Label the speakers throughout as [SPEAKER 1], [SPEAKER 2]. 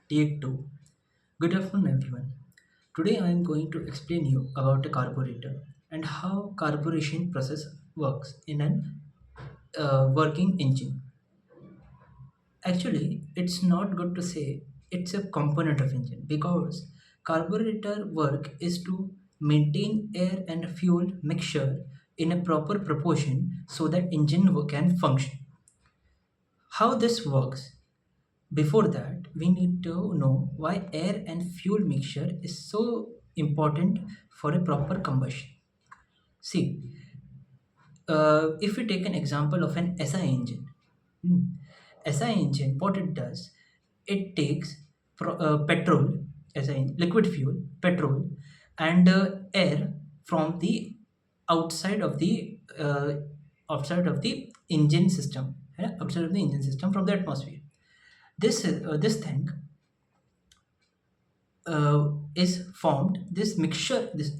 [SPEAKER 1] Take 2. Good afternoon, everyone. Today I am going to explain you about a carburetor and how carburation process works in an working engine. Actually, it's not good to say it's a component of engine because carburetor work is to maintain air and fuel mixture in a proper proportion so that engine can function. How this works? Before that, we need to know why air and fuel mixture is so important for a proper combustion. See, if we take an example of an SI engine, hmm, SI engine, what it does, it takes petrol, liquid fuel, petrol, and air from the outside of the engine system, outside of the engine system from the atmosphere. This thing is formed, this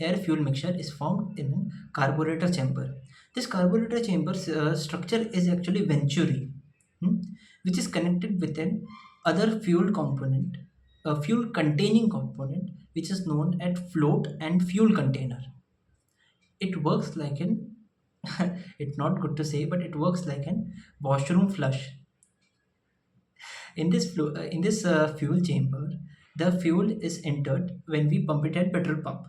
[SPEAKER 1] air fuel mixture is formed in a carburetor chamber. This carburetor chamber structure is actually venturi, hmm, which is connected with an other fuel component, a fuel containing component, which is known as float and fuel container. It works like an it's not good to say, but it works like an washroom flush. In this fuel chamber, the fuel is entered when we pump it at petrol pump.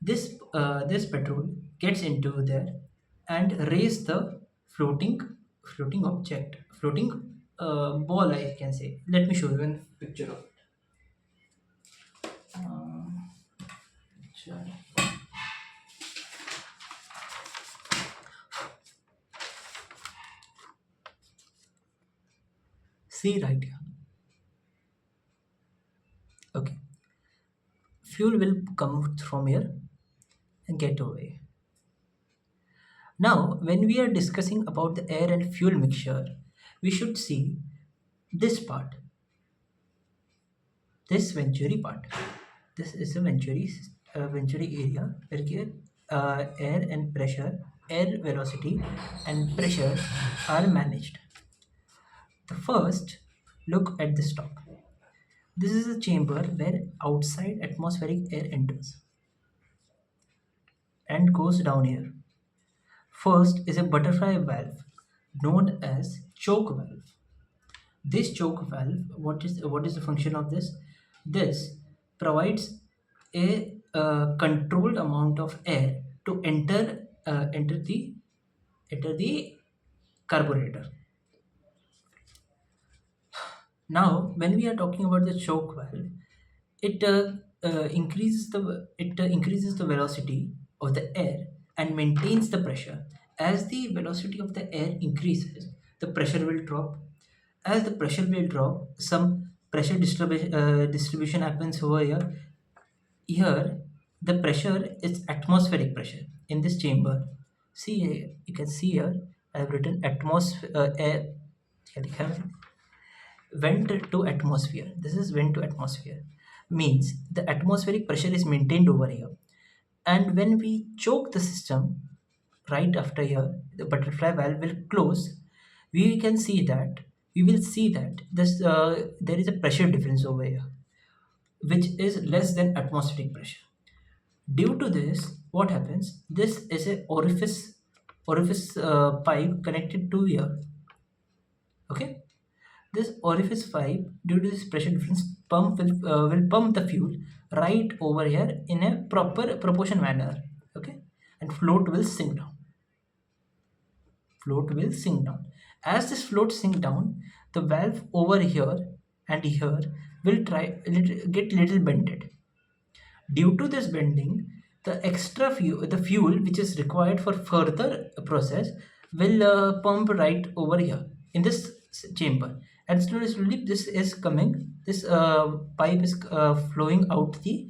[SPEAKER 1] This petrol gets into there and raise the floating floating object, floating ball, I can say. Let me show you a picture of it. Sure. See right here. Okay, fuel will come from here and get away. Now, when we are discussing about the air and fuel mixture, we should see this part, this venturi part. This is a venturi area where air and pressure, air velocity and pressure are managed. The first, look at this top. This is a chamber where outside atmospheric air enters and goes down here. First is a butterfly valve known as choke valve. This choke valve, what is the function of this? This provides a controlled amount of air to enter the carburetor. Now, when we are talking about the choke valve, it increases the velocity of the air and maintains the pressure. As the velocity of the air increases, the pressure will drop. As the pressure will drop, some pressure distribution happens over here. Here, the pressure is atmospheric pressure in this chamber. See, you can see here, I have written atmosphere, air, vent to atmosphere. This is vent to atmosphere. Means the atmospheric pressure is maintained over here. And when we choke the system, right after here, the butterfly valve will close. We will see that there is a pressure difference over here, which is less than atmospheric pressure. Due to this, what happens? This is a orifice pipe connected to here. Okay, this orifice pipe, due to this pressure difference, will pump the fuel right over here in a proper proportion manner. Okay, and float will sink down. Float will sink down. As this float sink down, the valve over here and here will get little bended. Due to this bending, the fuel which is required for further process will pump right over here in this chamber, and slowly this is coming. This pipe is flowing out the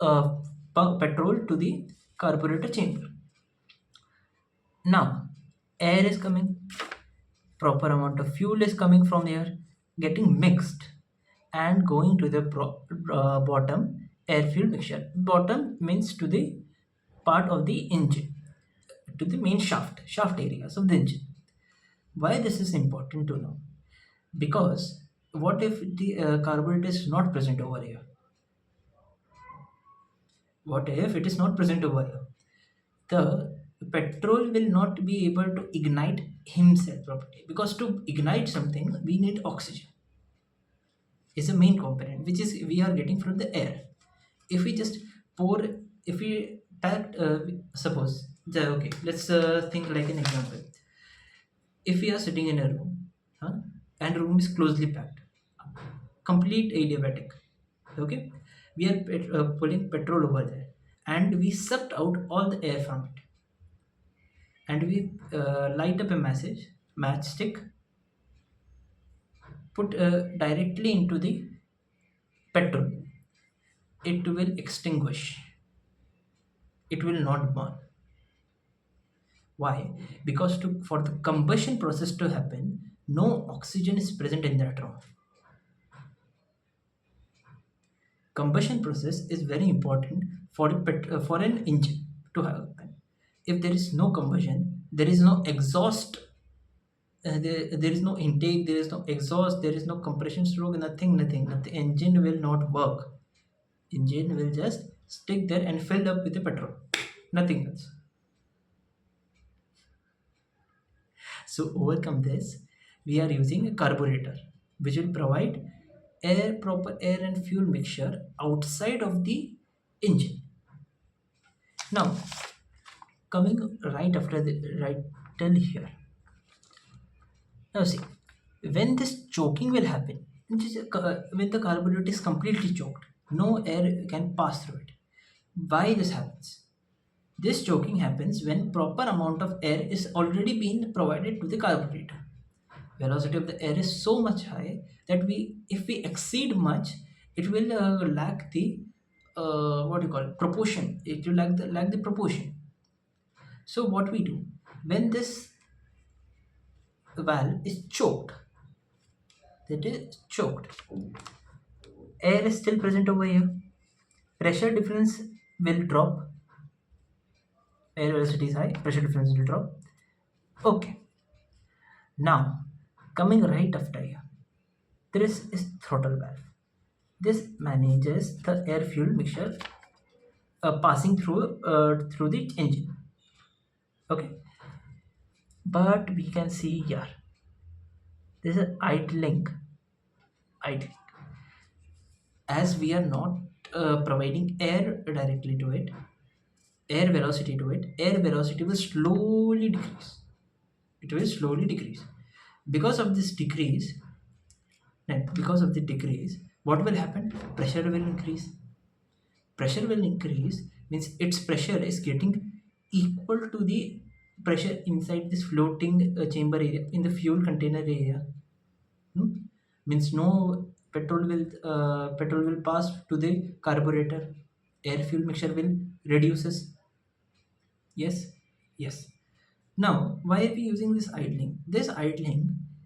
[SPEAKER 1] uh, petrol to the carburetor chamber. Now, air is coming, proper amount of fuel is coming from there, getting mixed and going to the bottom air fuel mixture. Bottom means to the part of the engine, to the main shaft areas of the engine. Why this is important to know? Because What if the carburetor is not present over here? What if it is not present over here? The petrol will not be able to ignite himself properly, because to ignite something we need oxygen, is a main component which is we are getting from the air. If we just pour, if we packed, suppose okay, let's think like an example. If we are sitting in a room, huh, and room is closely packed, complete adiabatic, okay, we are putting petrol over there, and we sucked out all the air from it, and we light up a matchstick, put directly into the petrol, it will extinguish, it will not burn. Why? Because for the combustion process to happen, no oxygen is present in that room. Combustion process is very important for for an engine to happen. If there is no combustion, there is no exhaust, there is no intake, there is no exhaust, there is no compression stroke, nothing. The engine will not work. Engine will just stick there and fill up with the petrol, nothing else. So overcome this, we are using a carburetor which will provide proper air and fuel mixture outside of the engine. Now, coming right after the right till here. Now see, when this choking will happen, when the carburetor is completely choked, no air can pass through it. Why this happens? This choking happens when proper amount of air is already being provided to the carburetor. Velocity of the air is so much high that if we exceed much, it will lack the what you call it, proportion. It will lack the proportion. So what we do when this valve is choked, that is choked, air is still present over here. Pressure difference will drop. Air velocity is high. Pressure difference will drop. Okay. Now coming right after here, there is throttle valve. This manages the air fuel mixture passing through the engine. Okay, but we can see here this is idling, as we are not providing air directly to it, air velocity to it. Air velocity will slowly decrease, it will slowly decrease. Because of this decrease, because of the decrease, what will happen? Pressure will increase. Pressure will increase means its pressure is getting equal to the pressure inside this floating chamber area in the fuel container area. Hmm? Means no petrol will pass to the carburetor, air fuel mixture will reduces. Yes, yes. Now why are we using this idling?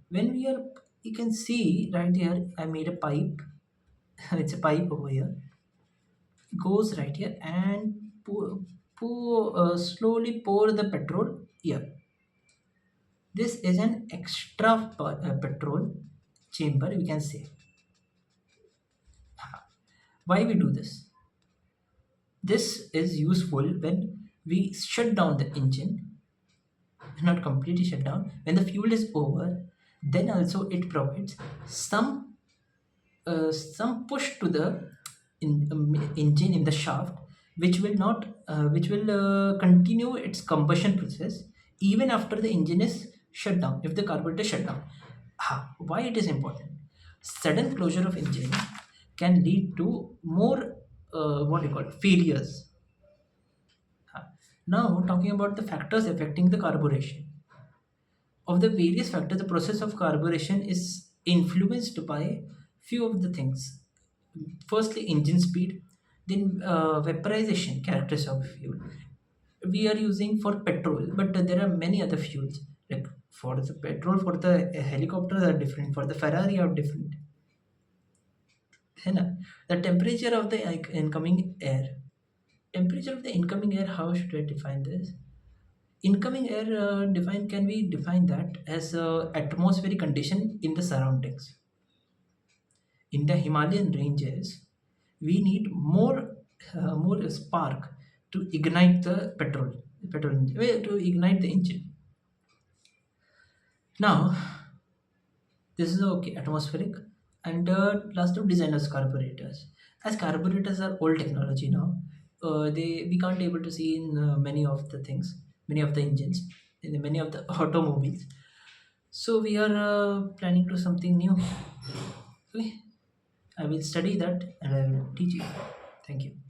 [SPEAKER 1] When we are, you can see right here, I made a pipe. It's a pipe over here, goes right here and slowly pour the petrol here. This is an extra petrol chamber, we can say. Why we do this? This is useful when we shut down the engine, not completely shut down. When the fuel is over, then also it provides some push to the engine in the shaft, which will not which will continue its combustion process even after the engine is shut down, if the carburetor is shut down. Why it is important? Sudden closure of engine can lead to more what you call failures. Now talking about the factors affecting the carburation. Of the various factors, the process of carburation is influenced by few of the things. Firstly, engine speed, then vaporization characteristics of fuel. We are using for petrol, but there are many other fuels. Like for the petrol, for the helicopters are different, for the Ferrari are different. है ना? The temperature of the incoming air. Temperature of the incoming air, how should I define this? Incoming air can we define that as atmospheric condition in the surroundings. in the Himalayan ranges, we need more spark to ignite the petrol engine, to ignite the engine. Now, this is okay, atmospheric. And last of designers carburetors. As carburetors are old technology now, they we can't able to see in many of the things, many of the engines, in many of the automobiles. So we are planning to something new. Okay, I will study that and I will teach you. Thank you.